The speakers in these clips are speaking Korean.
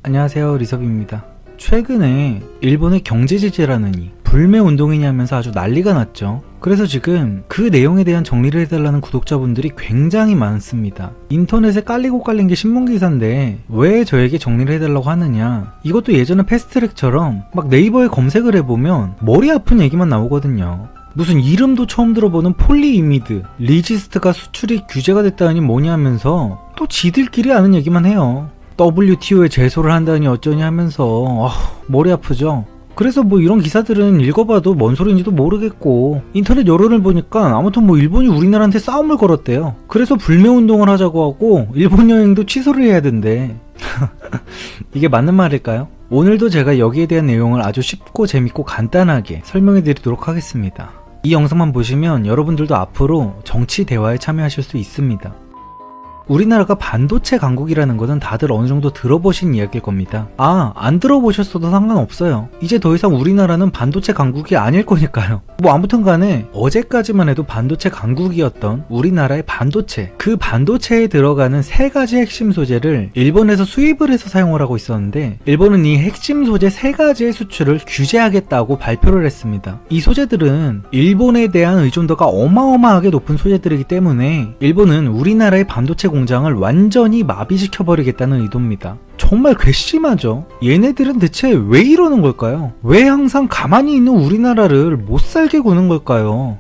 안녕하세요, 리섭입니다. 최근에 일본의 경제 제재라느니 불매운동이냐 하면서 아주 난리가 났죠. 그래서 지금 그 내용에 대한 정리를 해달라는 구독자분들이 굉장히 많습니다. 인터넷에 깔리고 깔린 게 신문기사인데 왜 저에게 정리를 해달라고 하느냐. 이것도 예전에 패스트트랙처럼 막 네이버에 검색을 해보면 머리 아픈 얘기만 나오거든요. 무슨 이름도 처음 들어보는 폴리이미드, 리지스트가 수출이 규제가 됐다니 뭐냐 하면서 또 지들끼리 아는 얘기만 해요. WTO에 제소를 한다니 어쩌냐 하면서 머리 아프죠. 그래서 뭐 이런 기사들은 읽어봐도 뭔 소리인지도 모르겠고, 인터넷 여론을 보니까 아무튼 뭐 일본이 우리나라한테 싸움을 걸었대요. 그래서 불매운동을 하자고 하고 일본 여행도 취소를 해야 된대. 이게 맞는 말일까요? 오늘도 제가 여기에 대한 내용을 아주 쉽고 재밌고 간단하게 설명해 드리도록 하겠습니다. 이 영상만 보시면 여러분들도 앞으로 정치 대화에 참여하실 수 있습니다. 우리나라가 반도체 강국이라는 것은 다들 어느 정도 들어보신 이야기일 겁니다. 안 들어보셨어도 상관없어요. 이제 더 이상 우리나라는 반도체 강국이 아닐 거니까요. 뭐 아무튼 간에 어제까지만 해도 반도체 강국이었던 우리나라의 반도체, 그 반도체에 들어가는 세 가지 핵심 소재를 일본에서 수입을 해서 사용을 하고 있었는데, 일본은 이 핵심 소재 세 가지의 수출을 규제하겠다고 발표를 했습니다. 이 소재들은 일본에 대한 의존도가 어마어마하게 높은 소재들이기 때문에 일본은 우리나라의 반도체 공장을 완전히 마비시켜버리겠다는 의도입니다. 정말 괘씸하죠. 얘네들은 대체 왜 이러는 걸까요? 왜 항상 가만히 있는 우리나라를 못살게 구는 걸까요?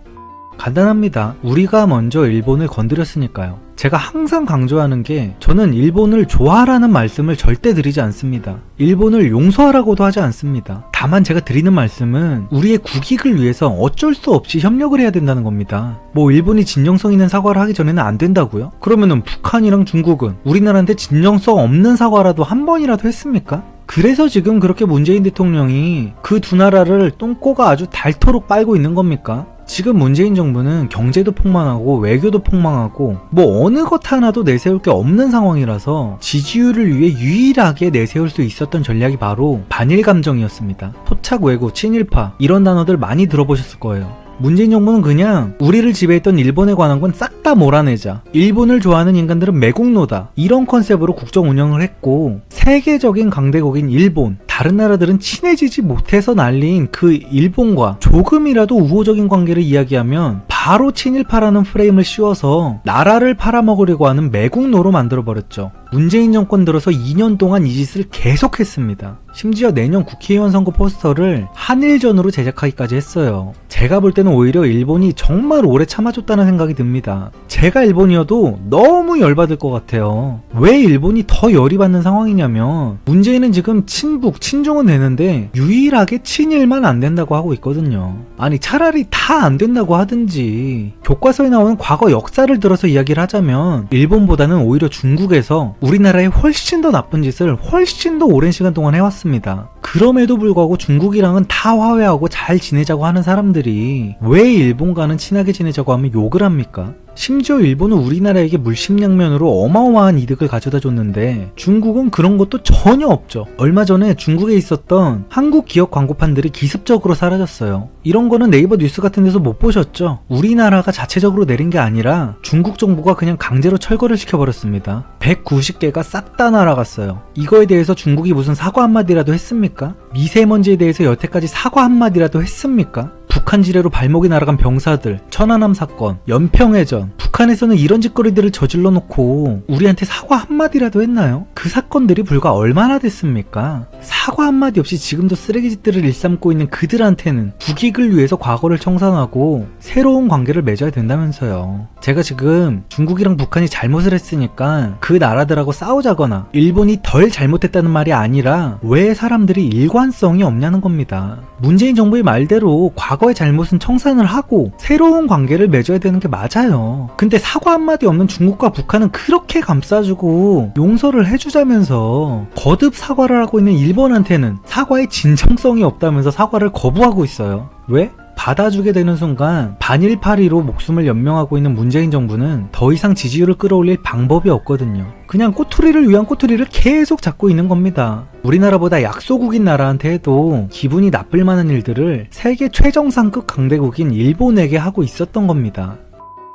간단합니다. 우리가 먼저 일본을 건드렸으니까요. 제가 항상 강조하는 게, 저는 일본을 좋아하라는 말씀을 절대 드리지 않습니다. 일본을 용서하라고도 하지 않습니다. 다만 제가 드리는 말씀은 우리의 국익을 위해서 어쩔 수 없이 협력을 해야 된다는 겁니다. 뭐 일본이 진정성 있는 사과를 하기 전에는 안 된다고요? 그러면은 북한이랑 중국은 우리나라한테 진정성 없는 사과라도 한 번이라도 했습니까? 그래서 지금 그렇게 문재인 대통령이 그 두 나라를 똥꼬가 아주 닳도록 빨고 있는 겁니까? 지금 문재인 정부는 경제도 폭망하고 외교도 폭망하고 뭐 어느 것 하나도 내세울 게 없는 상황이라서 지지율을 위해 유일하게 내세울 수 있었던 전략이 바로 반일 감정이었습니다. 토착 외고, 친일파 이런 단어들 많이 들어보셨을 거예요. 문재인 정부는 그냥 우리를 지배했던 일본에 관한 건 싹 다 몰아내자, 일본을 좋아하는 인간들은 매국노다, 이런 컨셉으로 국정 운영을 했고, 세계적인 강대국인 일본, 다른 나라들은 친해지지 못해서 난리인 그 일본과 조금이라도 우호적인 관계를 이야기하면 바로 친일파라는 프레임을 씌워서 나라를 팔아먹으려고 하는 매국노로 만들어버렸죠. 문재인 정권 들어서 2년 동안 이 짓을 계속했습니다. 심지어 내년 국회의원 선거 포스터를 한일전으로 제작하기까지 했어요. 제가 볼 때는 오히려 일본이 정말 오래 참아줬다는 생각이 듭니다. 제가 일본이어도 너무 열받을 것 같아요. 왜 일본이 더 열이 받는 상황이냐면, 문재인은 지금 친북, 친중은 되는데 유일하게 친일만 안 된다고 하고 있거든요. 아니 차라리 다 안 된다고 하든지, 교과서에 나오는 과거 역사를 들어서 이야기를 하자면 일본보다는 오히려 중국에서 우리나라에 훨씬 더 나쁜 짓을 훨씬 더 오랜 시간 동안 해왔습니다. 그럼에도 불구하고 중국이랑은 다 화해하고 잘 지내자고 하는 사람들이 왜 일본과는 친하게 지내자고 하면 욕을 합니까? 심지어 일본은 우리나라에게 물심양면으로 어마어마한 이득을 가져다 줬는데 중국은 그런 것도 전혀 없죠. 얼마 전에 중국에 있었던 한국 기업 광고판들이 기습적으로 사라졌어요. 이런 거는 네이버 뉴스 같은 데서 못 보셨죠? 우리나라가 자체적으로 내린 게 아니라 중국 정부가 그냥 강제로 철거를 시켜버렸습니다. 190개가 싹 다 날아갔어요. 이거에 대해서 중국이 무슨 사과 한마디라도 했습니까? 미세먼지에 대해서 여태까지 사과 한마디라도 했습니까? 북한 지뢰로 발목이 날아간 병사들, 천안함 사건, 연평해전, 북한에서는 이런 짓거리들을 저질러 놓고 우리한테 사과 한마디라도 했나요? 그 사건들이 불과 얼마나 됐습니까? 사과 한마디 없이 지금도 쓰레기짓들을 일삼고 있는 그들한테는 국익을 위해서 과거를 청산하고 새로운 관계를 맺어야 된다면서요. 제가 지금 중국이랑 북한이 잘못을 했으니까 그 나라들하고 싸우자거나 일본이 덜 잘못했다는 말이 아니라 왜 사람들이 일관성이 없냐는 겁니다. 문재인 정부의 말대로 과거의 잘못은 청산을 하고 새로운 관계를 맺어야 되는 게 맞아요. 근데 사과 한마디 없는 중국과 북한은 그렇게 감싸주고 용서를 해주자면서 거듭 사과를 하고 있는 일본한테는 사과의 진정성이 없다면서 사과를 거부하고 있어요. 왜? 받아주게 되는 순간 반일파리로 목숨을 연명하고 있는 문재인 정부는 더 이상 지지율을 끌어올릴 방법이 없거든요. 그냥 꼬투리를 위한 꼬투리를 계속 잡고 있는 겁니다. 우리나라보다 약소국인 나라한테 해도 기분이 나쁠 만한 일들을 세계 최정상급 강대국인 일본에게 하고 있었던 겁니다.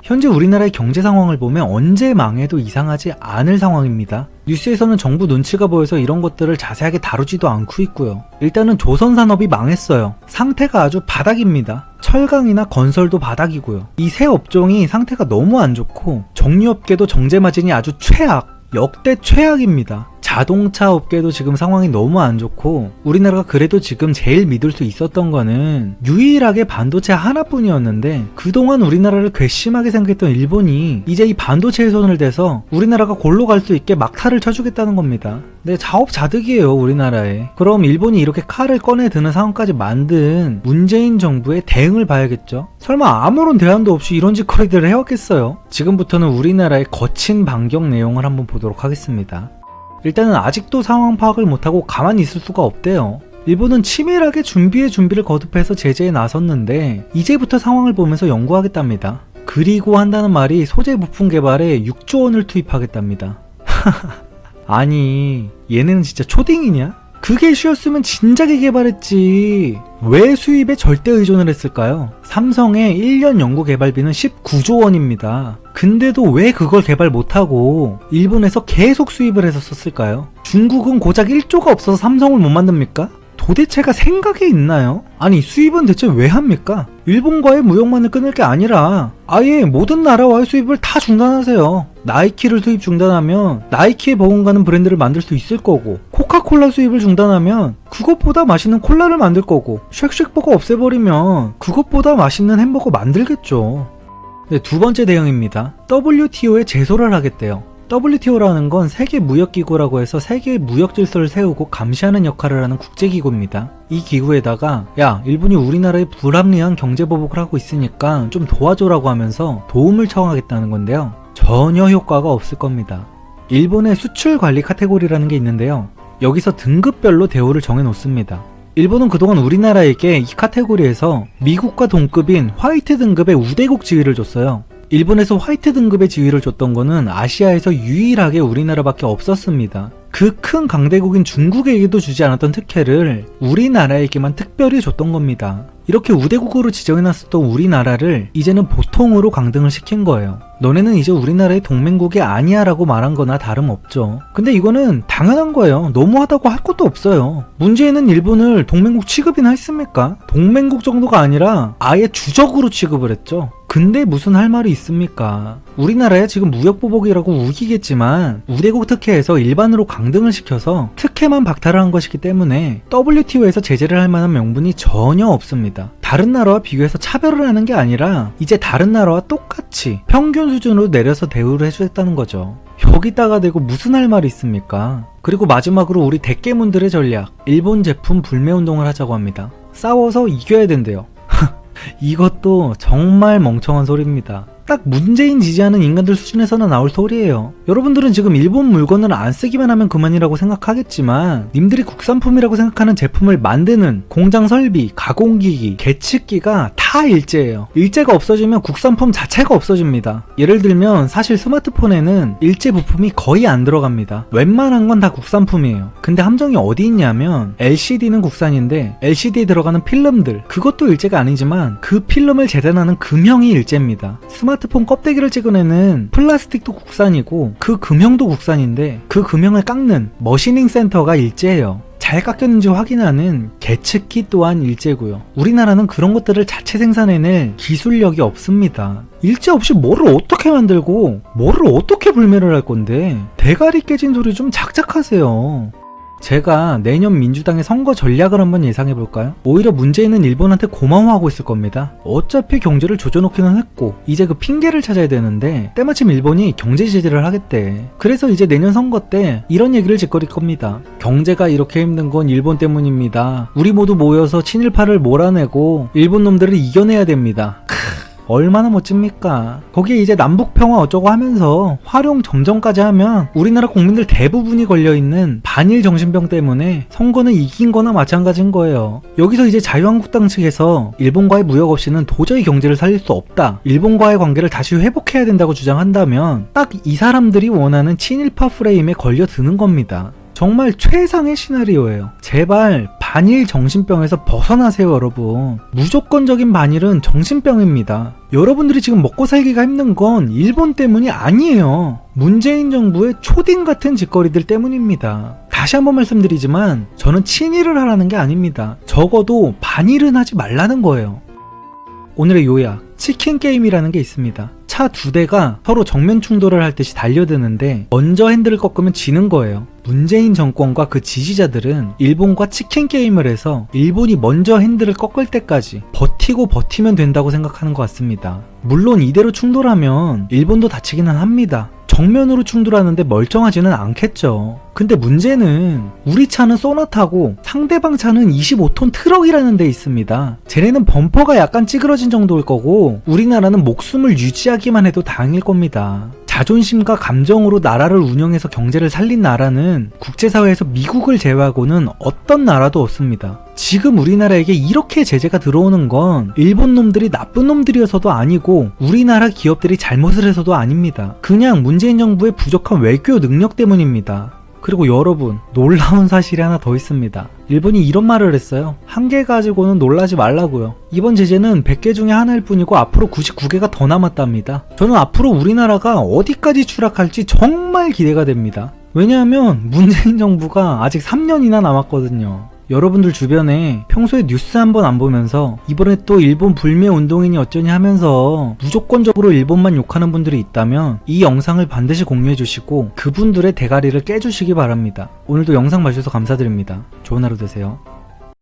현재 우리나라의 경제 상황을 보면 언제 망해도 이상하지 않을 상황입니다. 뉴스에서는 정부 눈치가 보여서 이런 것들을 자세하게 다루지도 않고 있고요. 일단은 조선산업이 망했어요. 상태가 아주 바닥입니다. 철강이나 건설도 바닥이고요. 이 세 업종이 상태가 너무 안 좋고 정유업계도 정제마진이 아주 최악, 역대 최악입니다. 자동차 업계도 지금 상황이 너무 안 좋고 우리나라가 그래도 지금 제일 믿을 수 있었던 거는 유일하게 반도체 하나뿐이었는데 그동안 우리나라를 괘씸하게 생각했던 일본이 이제 이 반도체에 손을 대서 우리나라가 골로 갈 수 있게 막타를 쳐주겠다는 겁니다. 네, 자업자득이에요 우리나라에. 그럼 일본이 이렇게 칼을 꺼내 드는 상황까지 만든 문재인 정부의 대응을 봐야겠죠. 설마 아무런 대안도 없이 이런 짓거리들을 해왔겠어요? 지금부터는 우리나라의 거친 반격 내용을 한번 보도록 하겠습니다. 일단은 아직도 상황 파악을 못하고 가만히 있을 수가 없대요. 일본은 치밀하게 준비를 거듭해서 제재에 나섰는데 이제부터 상황을 보면서 연구하겠답니다. 그리고 한다는 말이 소재 부품 개발에 6조 원을 투입하겠답니다. 아니 얘네는 진짜 초딩이냐? 그게 쉬웠으면 진작에 개발했지. 왜 수입에 절대 의존을 했을까요? 삼성의 1년 연구 개발비는 19조 원입니다. 근데도 왜 그걸 개발 못하고 일본에서 계속 수입을 해서 썼을까요? 중국은 고작 1조가 없어서 삼성을 못 만듭니까? 도대체가 생각이 있나요? 아니 수입은 대체 왜 합니까? 일본과의 무역만을 끊을 게 아니라 아예 모든 나라와의 수입을 다 중단하세요. 나이키를 수입 중단하면 나이키에 버금가는 브랜드를 만들 수 있을 거고, 코카콜라 수입을 중단하면 그것보다 맛있는 콜라를 만들 거고, 쉑쉑버거 없애버리면 그것보다 맛있는 햄버거 만들겠죠. 네, 두 번째 대응입니다. WTO에 제소를 하겠대요. WTO라는 건 세계무역기구라고 해서 세계의 무역 질서를 세우고 감시하는 역할을 하는 국제기구입니다. 이 기구에다가 야, 일본이 우리나라에 불합리한 경제보복을 하고 있으니까 좀 도와줘라고 하면서 도움을 청하겠다는 건데요. 전혀 효과가 없을 겁니다. 일본의 수출관리 카테고리라는 게 있는데요. 여기서 등급별로 대우를 정해놓습니다. 일본은 그동안 우리나라에게 이 카테고리에서 미국과 동급인 화이트 등급의 우대국 지위를 줬어요. 일본에서 화이트 등급의 지위를 줬던 거는 아시아에서 유일하게 우리나라밖에 없었습니다. 그 큰 강대국인 중국에게도 주지 않았던 특혜를 우리나라에게만 특별히 줬던 겁니다. 이렇게 우대국으로 지정해놨었던 우리나라를 이제는 보통으로 강등을 시킨 거예요. 너네는 이제 우리나라의 동맹국이 아니야 라고 말한 거나 다름없죠. 근데 이거는 당연한 거예요. 너무하다고 할 것도 없어요. 문제는 일본을 동맹국 취급이나 했습니까? 동맹국 정도가 아니라 아예 주적으로 취급을 했죠. 근데 무슨 할 말이 있습니까? 우리나라야 지금 무역보복이라고 우기겠지만 우대국 특혜에서 일반으로 강등을 시켜서 특혜만 박탈을 한 것이기 때문에 WTO에서 제재를 할 만한 명분이 전혀 없습니다. 다른 나라와 비교해서 차별을 하는 게 아니라 이제 다른 나라와 똑같이 평균 수준으로 내려서 대우를 해주겠다는 거죠. 여기다가 대고 무슨 할 말이 있습니까? 그리고 마지막으로 우리 대깨문들의 전략, 일본 제품 불매운동을 하자고 합니다. 싸워서 이겨야 된대요. 이것도 정말 멍청한 소리입니다. 딱 문재인 지지하는 인간들 수준에서는 나올 소리예요. 여러분들은 지금 일본 물건을 안 쓰기만 하면 그만이라고 생각하겠지만 님들이 국산품이라고 생각하는 제품을 만드는 공장 설비, 가공기기, 계측기가 다 일제예요. 일제가 없어지면 국산품 자체가 없어집니다. 예를 들면 사실 스마트폰에는 일제 부품이 거의 안 들어갑니다. 웬만한 건 다 국산품이에요. 근데 함정이 어디 있냐면 LCD는 국산인데 LCD에 들어가는 필름들, 그것도 일제가 아니지만 그 필름을 재단하는 금형이 일제입니다. 스마트폰 껍데기를 찍어내는 플라스틱도 국산이고 그 금형도 국산인데 그 금형을 깎는 머시닝 센터가 일제예요. 잘 깎였는지 확인하는 계측기 또한 일제고요. 우리나라는 그런 것들을 자체 생산해낼 기술력이 없습니다. 일제 없이 뭐를 어떻게 만들고 뭐를 어떻게 불매를 할 건데 대가리 깨진 소리 좀 작작하세요. 제가 내년 민주당의 선거 전략을 한번 예상해볼까요? 오히려 문재인은 일본한테 고마워하고 있을 겁니다. 어차피 경제를 조져놓기는 했고 이제 그 핑계를 찾아야 되는데 때마침 일본이 경제 제재를 하겠대. 그래서 이제 내년 선거 때 이런 얘기를 짓거릴 겁니다. 경제가 이렇게 힘든 건 일본 때문입니다. 우리 모두 모여서 친일파를 몰아내고 일본 놈들을 이겨내야 됩니다. 얼마나 멋집니까? 거기에 이제 남북평화 어쩌고 하면서 활용 점정까지 하면 우리나라 국민들 대부분이 걸려있는 반일 정신병 때문에 선거는 이긴 거나 마찬가지인 거예요. 여기서 이제 자유한국당 측에서 일본과의 무역 없이는 도저히 경제를 살릴 수 없다, 일본과의 관계를 다시 회복해야 된다고 주장한다면 딱 이 사람들이 원하는 친일파 프레임에 걸려드는 겁니다. 정말 최상의 시나리오예요. 제발 반일 정신병에서 벗어나세요, 여러분. 무조건적인 반일은 정신병입니다. 여러분들이 지금 먹고 살기가 힘든 건 일본 때문이 아니에요. 문재인 정부의 초딩 같은 짓거리들 때문입니다. 다시 한번 말씀드리지만 저는 친일을 하라는 게 아닙니다. 적어도 반일은 하지 말라는 거예요. 오늘의 요약, 치킨 게임이라는 게 있습니다. 차 두 대가 서로 정면 충돌을 할 듯이 달려드는데 먼저 핸들을 꺾으면 지는 거예요. 문재인 정권과 그 지지자들은 일본과 치킨 게임을 해서 일본이 먼저 핸들을 꺾을 때까지 버티면 된다고 생각하는 것 같습니다. 물론 이대로 충돌하면 일본도 다치기는 합니다. 정면으로 충돌하는데 멀쩡하지는 않겠죠. 근데 문제는 우리 차는 소나타고 상대방 차는 25톤 트럭이라는 데 있습니다. 쟤네는 범퍼가 약간 찌그러진 정도일 거고 우리나라는 목숨을 유지하기만 해도 다행일 겁니다. 자존심과 감정으로 나라를 운영해서 경제를 살린 나라는 국제사회에서 미국을 제외하고는 어떤 나라도 없습니다. 지금 우리나라에게 이렇게 제재가 들어오는 건 일본 놈들이 나쁜 놈들이어서도 아니고 우리나라 기업들이 잘못을 해서도 아닙니다. 그냥 문재인 정부의 부족한 외교 능력 때문입니다. 그리고 여러분, 놀라운 사실이 하나 더 있습니다. 일본이 이런 말을 했어요. 한 개 가지고는 놀라지 말라고요. 이번 제재는 100개 중에 하나일 뿐이고 앞으로 99개가 더 남았답니다. 저는 앞으로 우리나라가 어디까지 추락할지 정말 기대가 됩니다. 왜냐하면 문재인 정부가 아직 3년이나 남았거든요. 여러분들 주변에 평소에 뉴스 한번 안 보면서 이번에 또 일본 불매 운동인이 어쩌니 하면서 무조건적으로 일본만 욕하는 분들이 있다면 이 영상을 반드시 공유해 주시고 그분들의 대가리를 깨주시기 바랍니다. 오늘도 영상 봐주셔서 감사드립니다. 좋은 하루 되세요.